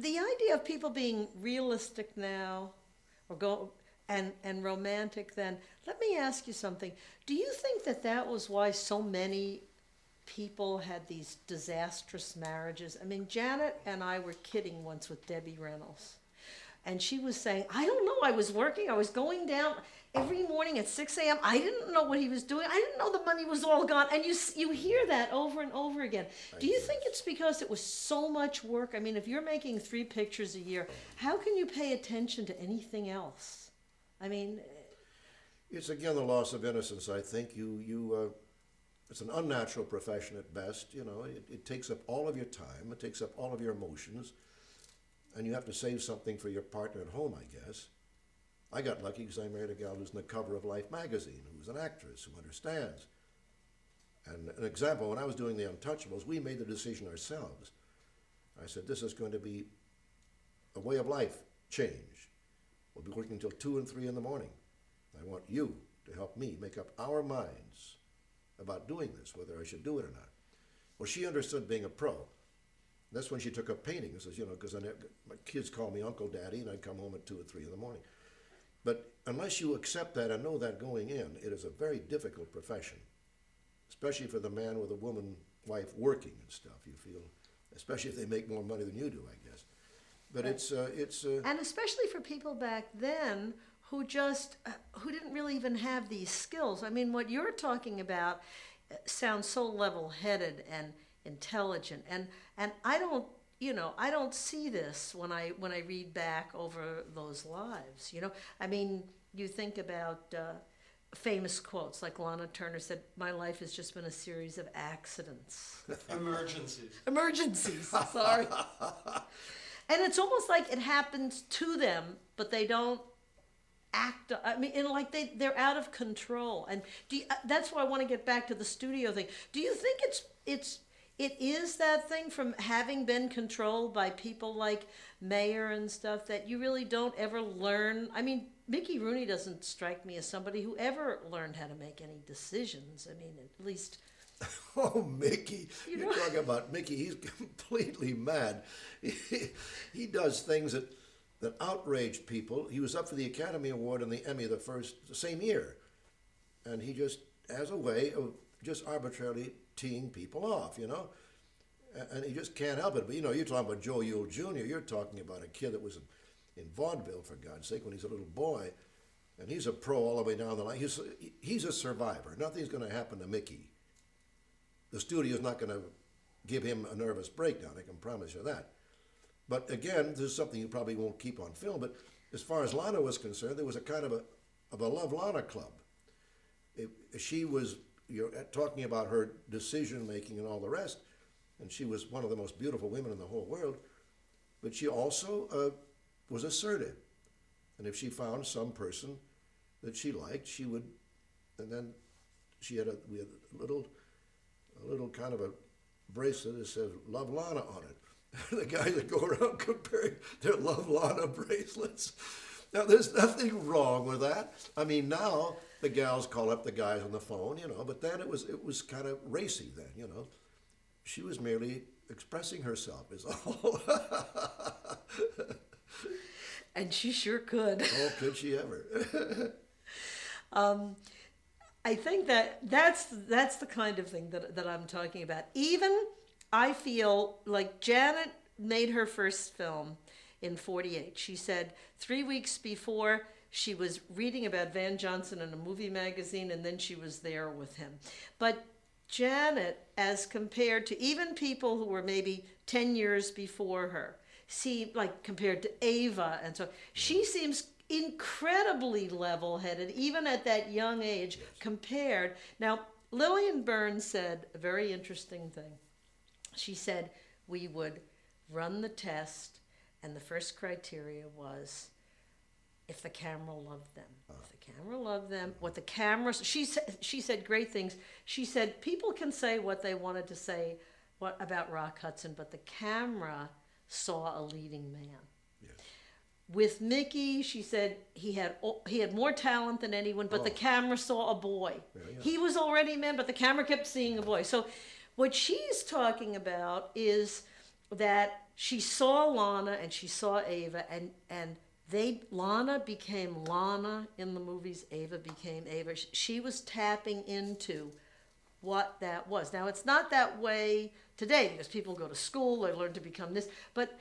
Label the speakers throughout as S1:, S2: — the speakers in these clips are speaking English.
S1: the idea of people being realistic now or and romantic then, let me ask you something. Do you think that that was why so many people had these disastrous marriages? I mean, Janet and I were kidding once with Debbie Reynolds. And she was saying, I don't know, I was working, I was going down every morning at 6 a.m. I didn't know what he was doing. I didn't know the money was all gone. And you hear that over and over again. Do you think it's because it was so much work? I mean, if you're making 3 pictures a year, how can you pay attention to anything else? I mean...
S2: It's again the loss of innocence, I think. It's an unnatural profession at best. You know, it takes up all of your time, it takes up all of your emotions. And you have to save something for your partner at home, I guess. I got lucky because I married a gal who's in the cover of Life magazine, who's an actress, who understands. And an example, when I was doing The Untouchables, we made the decision ourselves. I said, this is going to be a way of life change. We'll be working until 2 and 3 in the morning. I want you to help me make up our minds about doing this, whether I should do it or not. Well, she understood being a pro. That's when she took up painting. Says, you know, because my kids call me Uncle Daddy, and I'd come home at 2 or 3 in the morning. But unless you accept that and know that going in, it is a very difficult profession, especially for the man with a woman, wife working and stuff. You feel, especially if they make more money than you do, I guess. But right.
S1: And especially for people back then who didn't really even have these skills. I mean, what you're talking about sounds so level-headed and intelligent, and I don't see this when I read back over those lives. You know, I mean, you think about famous quotes like Lana Turner said, "My life has just been a series of accidents." Emergencies. Sorry. And it's almost like it happens to them, but they don't act. I mean, like they're out of control. And that's why I want to get back to the studio thing. Do you think it is that thing from having been controlled by people like Mayer and stuff that you really don't ever learn? I mean, Mickey Rooney doesn't strike me as somebody who ever learned how to make any decisions. I mean, at least...
S2: Oh, Mickey. You're talking about Mickey. He's completely mad. He does things that outrage people. He was up for the Academy Award and the Emmy the same year. And he just has a way of just arbitrarily teeing people off, you know, and he just can't help it. But, you know, you're talking about Joe Yule Jr., you're talking about a kid that was in vaudeville, for God's sake, when he's a little boy, and he's a pro all the way down the line. He's a survivor. Nothing's going to happen to Mickey. The studio's not going to give him a nervous breakdown, I can promise you that. But again, this is something you probably won't keep on film, but as far as Lana was concerned, there was a kind of a Love Lana club. She was... You're talking about her decision-making and all the rest, and she was one of the most beautiful women in the whole world, but she also was assertive. And if she found some person that she liked, she would, and then we had a little kind of a bracelet that says Love Lana on it. The guys that go around comparing their Love Lana bracelets. Now, there's nothing wrong with that. I mean, now the gals call up the guys on the phone, you know, but then it was kind of racy then, you know. She was merely expressing herself is all.
S1: And she sure could.
S2: Oh, could she ever?
S1: I think that's the kind of thing that I'm talking about. Even I feel like Janet made her first film in 1948. She said 3 weeks before she was reading about Van Johnson in a movie magazine, and then she was there with him. But Janet, as compared to even people who were maybe 10 years before her, like compared to Ava and so, she seems incredibly level-headed, even at that young age, compared. Now, Lillian Burns said a very interesting thing. She said we would run the test, and the first criteria was if the camera loved them. If the camera loved them, what the camera... She said great things. She said people can say what they wanted to say about Rock Hudson, but the camera saw a leading man. Yes. With Mickey, she said he had more talent than anyone, but the camera saw a boy. Yeah. He was already a man, but the camera kept seeing a boy. So what she's talking about is that she saw Lana and she saw Ava, and Lana became Lana in the movies. Ava became Ava. She was tapping into what that was. Now it's not that way today because people go to school, they learn to become this. But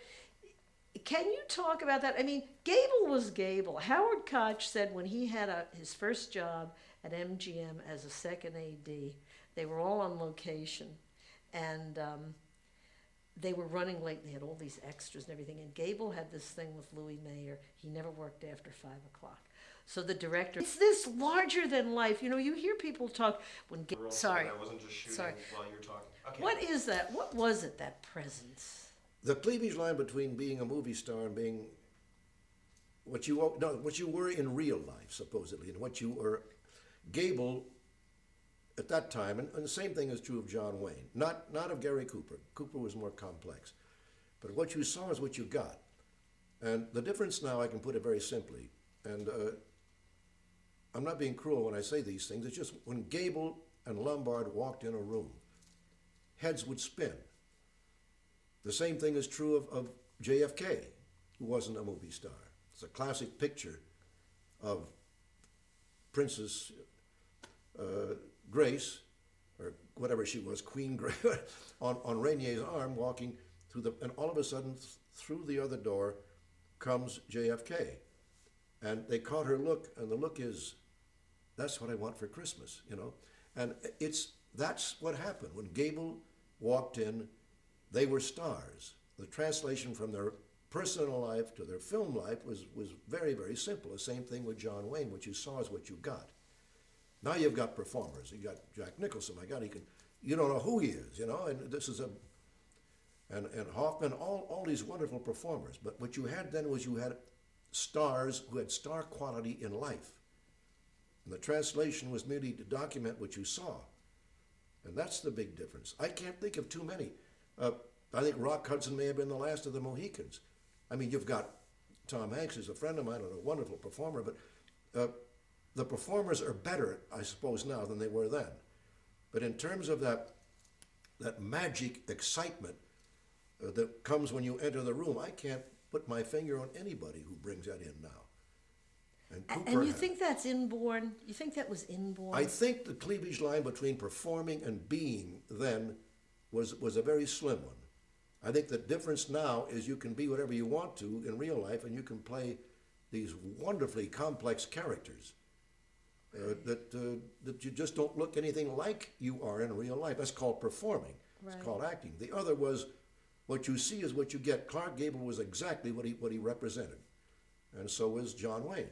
S1: can you talk about that? I mean, Gable was Gable. Howard Koch said when he had his first job at MGM as a second AD, they were all on location, and they were running late. They had all these extras and everything. And Gable had this thing with Louis Mayer. He never worked after 5 o'clock. So the director, it's this larger than life. You know, you hear people talk when. Sorry,
S3: I wasn't just shooting while you were talking. Okay.
S1: What is that? What was it? That presence.
S2: The cleavage line between being a movie star and being what you were in real life, supposedly, and what you were. Gable, at that time, and the same thing is true of John Wayne, not of Gary Cooper. Cooper was more complex. But what you saw is what you got. And the difference now, I can put it very simply, and I'm not being cruel when I say these things, it's just when Gable and Lombard walked in a room, heads would spin. The same thing is true of JFK, who wasn't a movie star. It's a classic picture of Princess Grace, or whatever she was, Queen Grace, on Rainier's arm walking through and all of a sudden through the other door comes JFK. And they caught her look, and the look is, that's what I want for Christmas, you know? And that's what happened. When Gable walked in, they were stars. The translation from their personal life to their film life was very, very simple. The same thing with John Wayne. What you saw is what you got. Now you've got performers. You got Jack Nicholson. My God, you don't know who he is, you know. And this is and Hoffman, all these wonderful performers. But what you had then was you had stars who had star quality in life. And the translation was merely to document what you saw. And that's the big difference. I can't think of too many. I think Rock Hudson may have been the last of the Mohicans. I mean, you've got Tom Hanks, who's a friend of mine and a wonderful performer, but the performers are better, I suppose, now than they were then. But in terms of that magic excitement that comes when you enter the room, I can't put my finger on anybody who brings that in now. And Cooper
S1: And you think that's inborn? You think that was inborn?
S2: I think the cleavage line between performing and being then was a very slim one. I think the difference now is you can be whatever you want to in real life, and you can play these wonderfully complex characters that you just don't look anything like you are in real life. That's called performing. Right. It's called acting. The other was what you see is what you get. Clark Gable was exactly what he represented, and so was John Wayne.